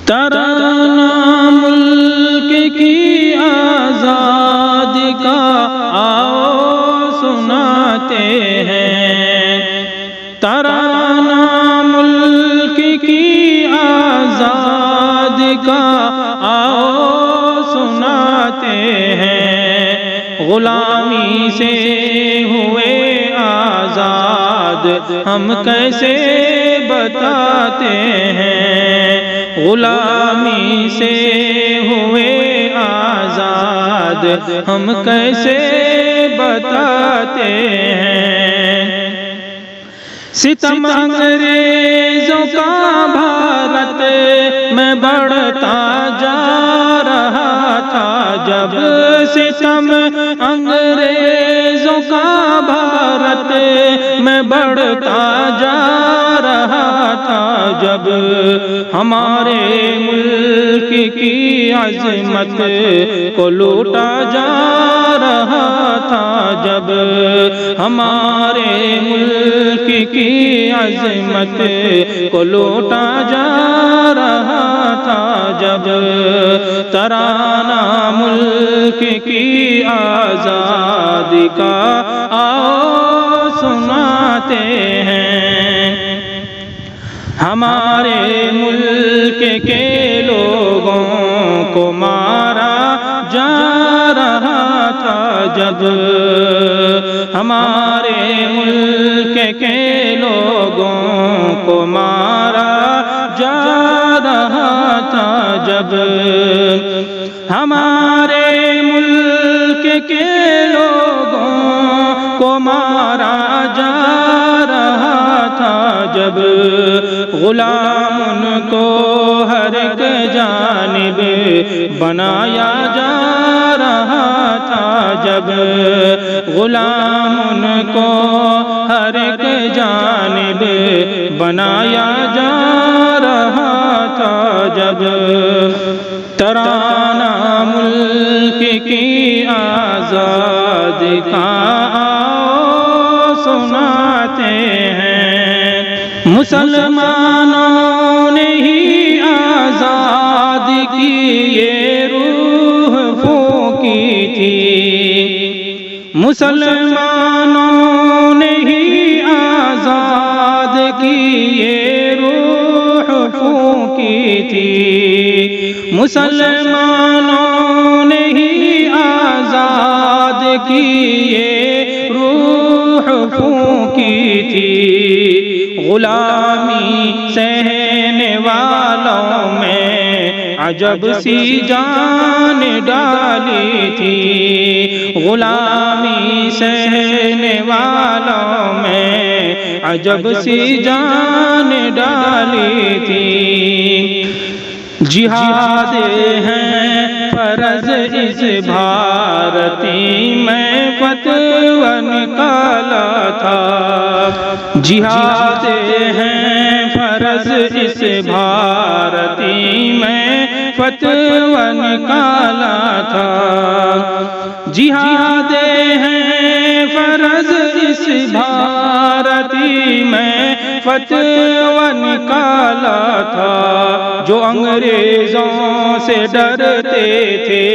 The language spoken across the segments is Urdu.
ترانہ ملک کی آزادی کا آؤ سناتے ہیں، ترانہ ملک کی آزادی کا آؤ سناتے ہیں، غلامی سے ہوئے آزاد ہم کیسے بتاتے ہیں، غلامی سے ہوئے آزاد ہم کیسے بتاتے ہیں، ستم انگریزوں کا بھارت میں بڑھتا جا رہا تھا جب، ستم انگریزوں کا بھارت میں بڑھتا جا رہا تھا جب، ہمارے ملک کی عظمت کو لوٹا جا رہا تھا جب، ہمارے ملک کی عظمت کو لوٹا جا رہا تھا جب، ترانہ ملک کی آزادی کا آؤ سناتے ہیں، ہمارے ملک کے لوگوں کو مارا جا رہا تھا جب، ہمارے ملک کے لوگوں کو مارا جا رہا تھا جب، ہمارے ملک کے لوگوں کو مارا جا رہا تھا جب، غلام ان کو ہر ایک جانب بنایا جا رہا تھا جب، غلام ان کو ہر ایک جانب بنایا جا رہا تھا جب، ترانہ ملک کی آزادی کا آؤ سناتے ہیں، مسلمانوں نے ہی آزادی کی یہ روح پھونکی تھی، مسلمانوں نے ہی آزاد کی یہ روح پھونکی تھی، مسلمانوں نے ہی آزاد کی یہ روح پھونکی تھی، غلامی سہنے والوں میں عجب سی جان ڈالی تھی، غلامی سہنے والوں میں عجب سی جان ڈالی تھی، جہاد ہیں فرض اس بھارتی میں فتویٰ نکالا تھا، جہاد ہیں فرض اس بھارتی میں فتویٰ نکالا تھا، جہاد ہیں فرض اس بھارتی میں فتویٰ نکالا تھا، جو انگریزوں سے ڈرتے تھے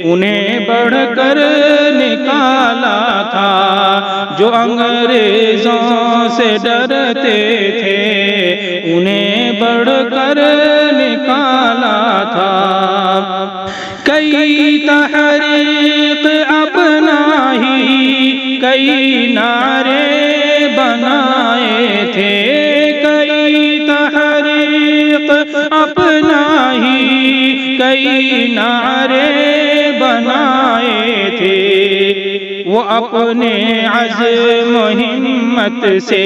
انہیں بڑھ کر نکالا تھا، جو انگریزوں سے ڈرتے تھے انہیں بڑھ کر نکالا تھا، کئی تحریک اپنا ہی کئی نعرے بنائے تھے، کئی تحریک اپنا ہی کئی نعرے بنائے تھے، وہ اپنے عزم و ہمت سے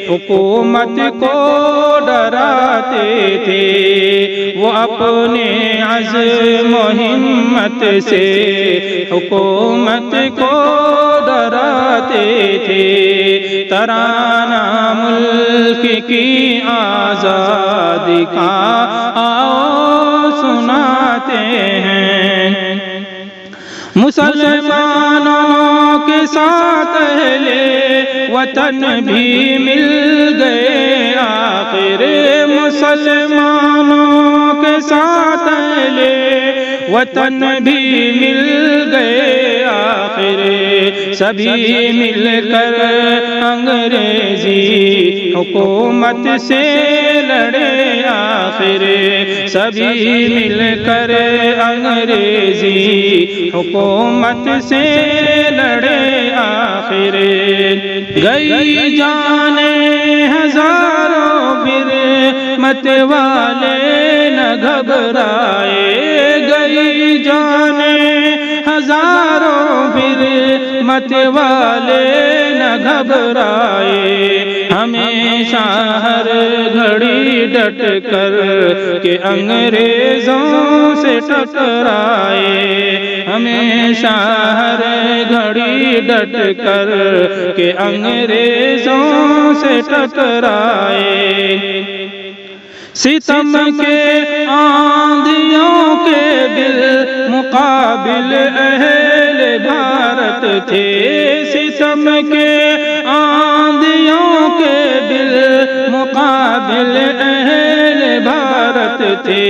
حکومت کو ڈراتے تھے، وہ اپنے عزم و ہمت سے حکومت کو ڈراتے تھے، ترانہ ملک کی آزادی کا آؤ سناتے ہیں، مسلمانوں کے ساتھ اہل وطن بھی مل گئے آخر، مسلمانوں کے ساتھ اہل وطن بھی مل گئے آخر سبھی مل کر انگریزی حکومت سے لڑے آخر سبھی مل کر انگریزی حکومت سے لڑے آخر گئی جانیں ہزاروں پھر مت والے نہ گھبرائے گئی جانیں ہزاروں پھر مت والے نہ گھبرائے ہمیشہ ہر گھڑی ڈٹ کر کہ انگریزوں سے ٹکرائے ہمیشہ ہر گھڑی ڈٹ کر کہ انگریزوں سے ٹکرائے ستم کے آندھیوں کے بالمقابل اہل بھارت تھے ستم کے آندھیوں کے بالمقابل اہل بھارت تھے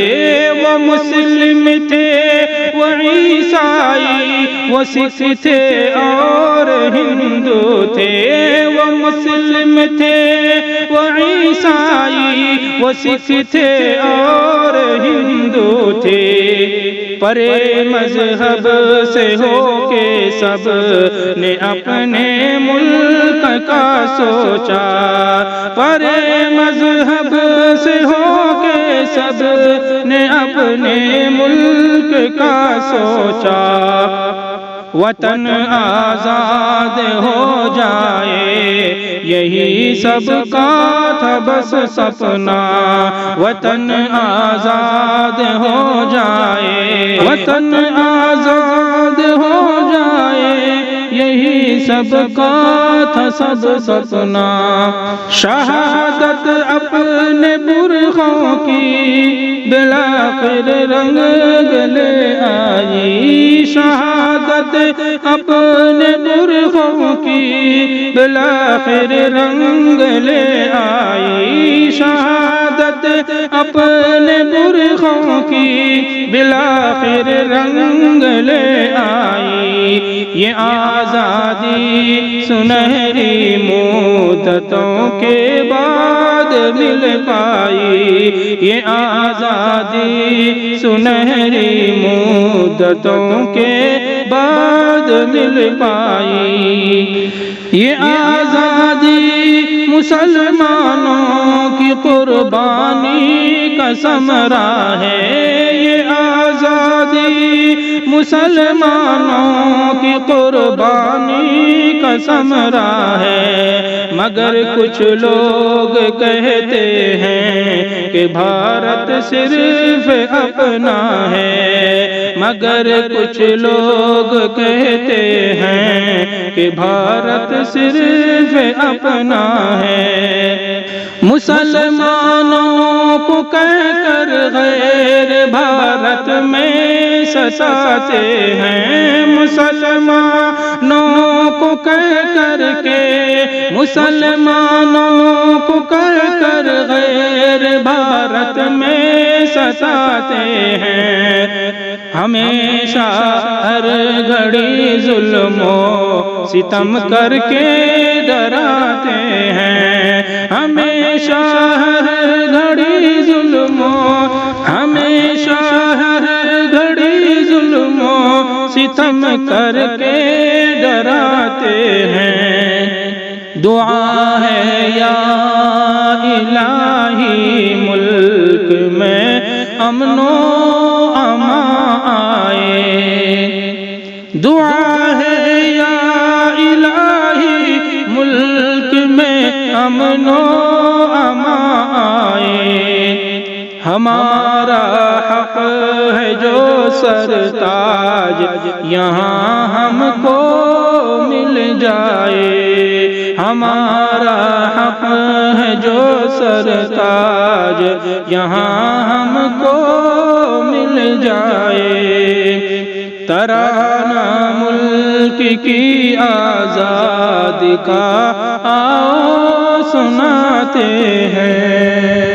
وہ مسلم تھے وہ عیسائی وہ سکھ تھے اور ہندو تھے وہ مسلم تھے وہ عیسائی وہ سکھ تھے اور ہندو تھے پرے مذہب سے ہو کے سب نے اپنے ملک کا سوچا پرے مذہب سے ہو کے سب نے اپنے ملک کا سوچا وطن آزاد ہو جائے یہی سب کا تھا بس سپنا وطن آزاد ہو جائے وطن آزاد ہو جائے یہی سب کا تھا سب سپنا شہادت اپنے برقعوں کی بالآخر رنگ گلے آئی شہادت اپنے برقعوں کی بالآخر رنگ لے آئی شہادت اپنے برقعوں کی بالآخر رنگ لے آئی یہ آزادی سنہری مدتوں کے بعد مل پائی یہ آزادی سنہری مدتوں کے بعد مل پائی یہ آزادی مسلمانوں کی قربانی کا ثمرہ ہے یہ آزادی مسلمانوں کی قربانی کا ثمرہ ہے مگر کچھ لوگ کہتے ہیں کہ بھارت صرف اپنا ہے مگر کچھ لوگ کہتے ہیں کہ بھارت صرف اپنا ہے مسلمانوں کو کہہ کر غیر بھارت میں ستاتے ہیں مسلمانوں کو کہہ کر کے مسلمانوں کو کہہ کر غیر بھارت میں ستاتے ہیں ہمیشہ ہر گھڑی ظلم و ستم کر کے ڈراتے ہیں ہمیشہ ہر گھڑی ظلم ہمیشہ ہر گھڑی ظلم ستم کر کے ڈراتے ہیں دعا ہے یا الہی ملک میں امن و امان آئے دعا ہے یا الہی ملک میں امن و امان آئے ہمارا حق ہے جو سرتاج یہاں ہم کو مل جائے ہمارا حق ہے جو سرتاج یہاں ہم کو مل جائے ترانہ ملک کی آزادی کا آؤ سناتے ہیں